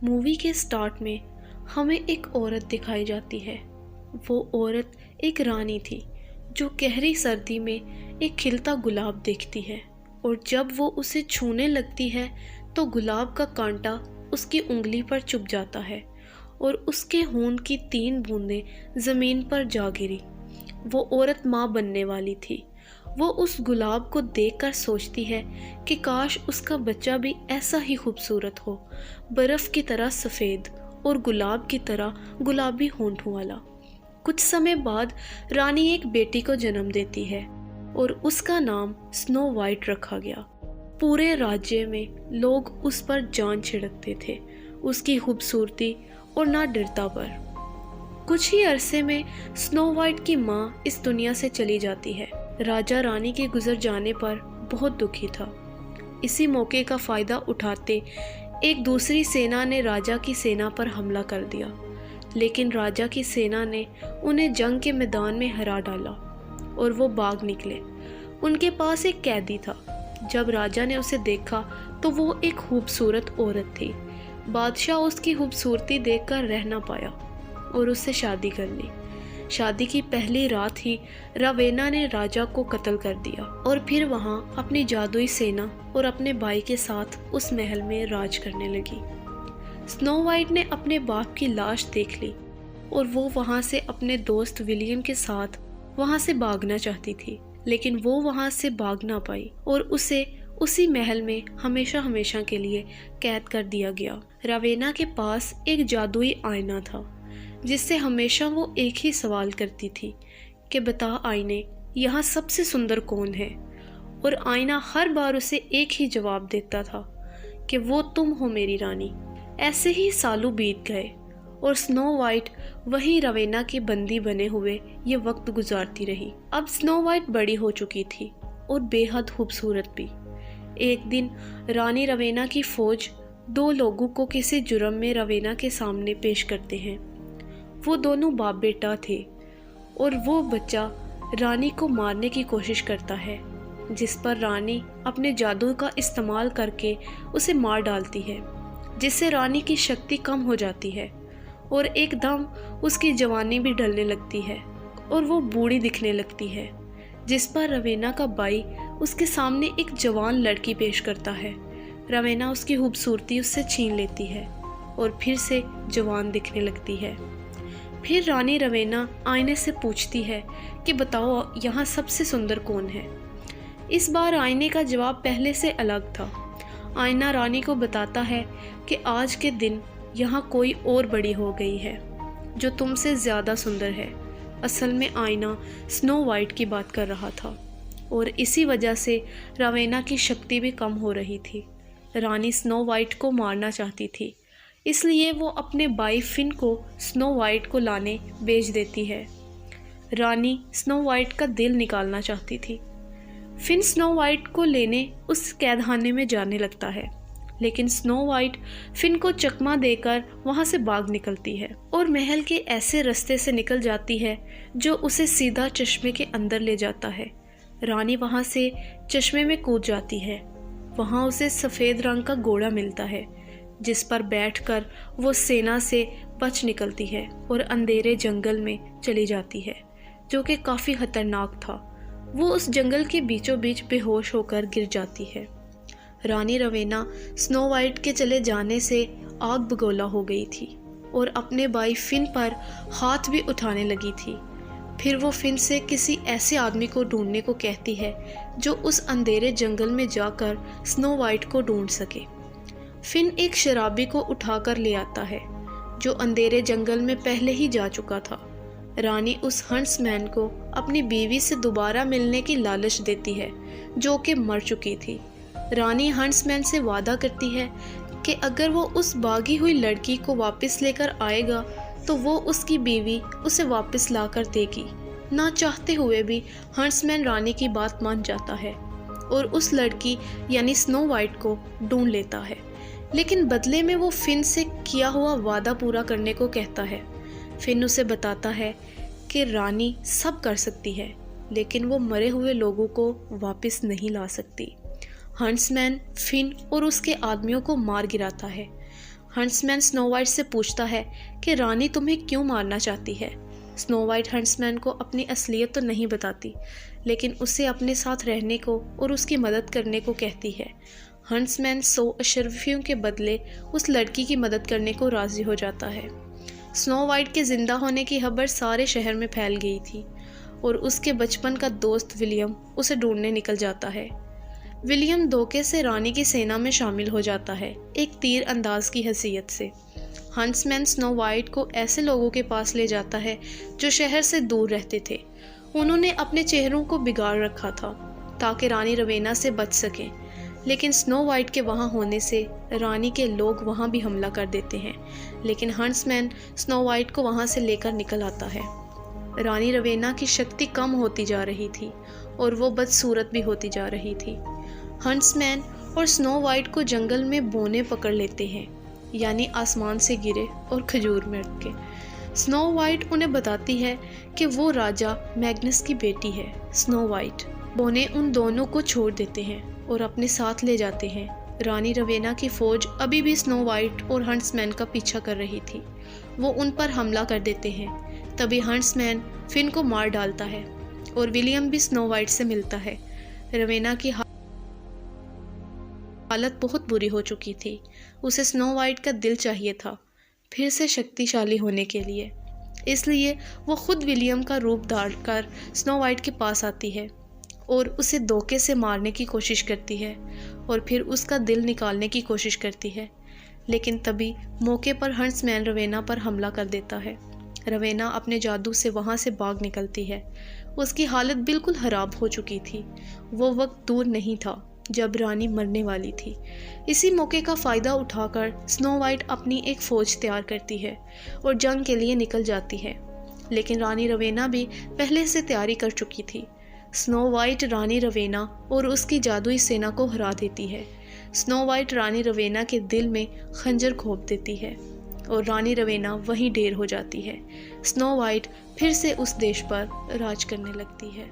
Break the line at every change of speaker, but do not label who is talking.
Movie के start में हमें एक औरत दिखाई जाती है। वो औरत एक रानी थी जो गहरी सर्दी में एक खिलता गुलाब देखती है और जब वो उसे छूने लगती है तो गुलाब का कांटा उसकी उंगली पर चुभ जाता है और उसके खून की 3 बूंदें ज़मीन पर जा गिरी। वो औरत माँ बनने वाली थी। वो उस गुलाब को देखकर सोचती है कि काश उसका बच्चा भी ऐसा ही खूबसूरत हो, बर्फ़ की तरह सफ़ेद और गुलाब की तरह गुलाबी होंठों वाला। कुछ समय बाद रानी एक बेटी को जन्म देती है और उसका नाम स्नो वाइट रखा गया। पूरे राज्य में लोग उस पर जान छिड़कते थे, उसकी खूबसूरती और नादृढ़ता पर। कुछ ही अरसे में स्नो वाइट की माँ इस दुनिया से चली जाती है। राजा रानी के गुजर जाने पर बहुत दुखी था। इसी मौके का फ़ायदा उठाते एक दूसरी सेना ने राजा की सेना पर हमला कर दिया, लेकिन राजा की सेना ने उन्हें जंग के मैदान में हरा डाला और वो भाग निकले। उनके पास एक कैदी था। जब राजा ने उसे देखा तो वो एक खूबसूरत औरत थी। बादशाह उसकी खूबसूरती देखकर रह ना पाया और उससे शादी कर ली। शादी की पहली रात ही रावेना ने राजा को कत्ल कर दिया और फिर वहाँ अपनी जादुई सेना और अपने भाई के साथ उस महल में राज करने लगी। स्नो वाइट ने अपने बाप की लाश देख ली और वो वहाँ से अपने दोस्त विलियम के साथ वहाँ से भागना चाहती थी, लेकिन वो वहाँ से भाग ना पाई और उसे उसी महल में हमेशा हमेशा के लिए कैद कर दिया गया। रावेना के पास एक जादुई आईना था जिससे हमेशा वो एक ही सवाल करती थी कि बता आईने, यहाँ सबसे सुंदर कौन है? और आईना हर बार उसे एक ही जवाब देता था कि वो तुम हो मेरी रानी। ऐसे ही सालों बीत गए और स्नो वाइट वही रवेना की बंदी बने हुए ये वक्त गुजारती रही। अब स्नो वाइट बड़ी हो चुकी थी और बेहद खूबसूरत भी। एक दिन रानी रवेना की फौज 2 लोगों को किसी जुर्म में रवेना के सामने पेश करते हैं। वो दोनों बाप बेटा थे और वो बच्चा रानी को मारने की कोशिश करता है, जिस पर रानी अपने जादू का इस्तेमाल करके उसे मार डालती है, जिससे रानी की शक्ति कम हो जाती है और एकदम उसकी जवानी भी ढलने लगती है और वो बूढ़ी दिखने लगती है। जिस पर रवेना का भाई उसके सामने एक जवान लड़की पेश करता है। रवेना उसकी खूबसूरती उससे छीन लेती है और फिर से जवान दिखने लगती है। फिर रानी रवेना आईने से पूछती है कि बताओ यहाँ सबसे सुंदर कौन है? इस बार आईने का जवाब पहले से अलग था। आईना रानी को बताता है कि आज के दिन यहाँ कोई और बड़ी हो गई है जो तुमसे ज़्यादा सुंदर है। असल में आईना स्नो वाइट की बात कर रहा था और इसी वजह से रवेना की शक्ति भी कम हो रही थी। रानी स्नो वाइट को मारना चाहती थी, इसलिए वो अपने भाई फिन को स्नो वाइट को लाने भेज देती है। रानी स्नो वाइट का दिल निकालना चाहती थी। फिन स्नो वाइट को लेने उस कैदखाने में जाने लगता है, लेकिन स्नो वाइट फिन को चकमा देकर वहाँ से भाग निकलती है और महल के ऐसे रास्ते से निकल जाती है जो उसे सीधा चश्मे के अंदर ले जाता है। रानी वहाँ से चश्मे में कूद जाती है। वहाँ उसे सफ़ेद रंग का घोड़ा मिलता है जिस पर बैठकर वो सेना से बच निकलती है और अंधेरे जंगल में चली जाती है, जो कि काफ़ी खतरनाक था। वो उस जंगल के बीचों बीच बेहोश होकर गिर जाती है। रानी रवेना स्नो वाइट के चले जाने से आग बगोला हो गई थी और अपने भाई फिन पर हाथ भी उठाने लगी थी। फिर वो फिन से किसी ऐसे आदमी को ढूंढने को कहती है जो उस अंधेरे जंगल में जाकर स्नो वाइट को ढूंढ सके। फिन एक शराबी को उठाकर ले आता है जो अंधेरे जंगल में पहले ही जा चुका था। रानी उस हंट्समैन को अपनी बीवी से दोबारा मिलने की लालच देती है जो कि मर चुकी थी। रानी हंट्समैन से वादा करती है कि अगर वो उस भागी हुई लड़की को वापस लेकर आएगा तो वो उसकी बीवी उसे वापस लाकर देगी। ना चाहते हुए भी हंट्समैन रानी की बात मान जाता है और उस लड़की यानी स्नो वाइट को ढूंढ लेता है, लेकिन बदले में वो फिन से किया हुआ वादा पूरा करने को कहता है। फिन उसे बताता है कि रानी सब कर सकती है, लेकिन वो मरे हुए लोगों को वापस नहीं ला सकती। हंट्समैन फिन और उसके आदमियों को मार गिराता है। हंट्समैन स्नो वाइट से पूछता है कि रानी तुम्हें क्यों मारना चाहती है। स्नो वाइट हंट्समैन को अपनी असलियत तो नहीं बताती, लेकिन उसे अपने साथ रहने को और उसकी मदद करने को कहती है। हंट्समैन 100 अशरफियों के बदले उस लड़की की मदद करने को राज़ी हो जाता है। स्नो वाइट के ज़िंदा होने की खबर सारे शहर में फैल गई थी और उसके बचपन का दोस्त विलियम उसे ढूंढने निकल जाता है। विलियम धोखे से रानी की सेना में शामिल हो जाता है, एक तीर अंदाज की हैसियत से। हंट्समैन स्नो वाइट को ऐसे लोगों के पास ले जाता है जो शहर से दूर रहते थे। उन्होंने अपने चेहरों को बिगाड़ रखा था ताकि रानी रवेना से बच सकें, लेकिन स्नो वाइट के वहाँ होने से रानी के लोग वहाँ भी हमला कर देते हैं। लेकिन हंट्समैन स्नो वाइट को वहाँ से लेकर निकल आता है। रानी रवेना की शक्ति कम होती जा रही थी और वो बदसूरत भी होती जा रही थी। हंट्समैन और स्नो वाइट को जंगल में बौने पकड़ लेते हैं, यानी आसमान से गिरे और खजूर में अटके। स्नो वाइट उन्हें बताती है कि वो राजा मैग्नस की बेटी है। स्नो वाइट बौने उन दोनों को छोड़ देते हैं और अपने साथ ले जाते हैं। रानी रवेना की फौज अभी भी स्नो वाइट और हंट्समैन का पीछा कर रही थी। वो उन पर हमला कर देते हैं। तभी हंट्समैन फिन को मार डालता है और विलियम भी स्नो वाइट से मिलता है। रवेना की हालत बहुत बुरी हो चुकी थी। उसे स्नो वाइट का दिल चाहिए था, फिर से शक्तिशाली होने के लिए। इसलिए वो खुद विलियम का रूप धारकर स्नो वाइट के पास आती है और उसे धोखे से मारने की कोशिश करती है और फिर उसका दिल निकालने की कोशिश करती है। लेकिन तभी मौके पर हंट्समैन रवेना पर हमला कर देता है। रवेना अपने जादू से वहाँ से भाग निकलती है। उसकी हालत बिल्कुल खराब हो चुकी थी। वो वक्त दूर नहीं था जब रानी मरने वाली थी। इसी मौके का फ़ायदा उठाकर स्नो वाइट अपनी एक फ़ौज तैयार करती है और जंग के लिए निकल जाती है। लेकिन रानी रवेना भी पहले से तैयारी कर चुकी थी। स्नो वाइट रानी रवेना और उसकी जादुई सेना को हरा देती है। स्नो वाइट रानी रवेना के दिल में खंजर घोंप देती है और रानी रवेना वहीं ढेर हो जाती है। स्नो वाइट फिर से उस देश पर राज करने लगती है।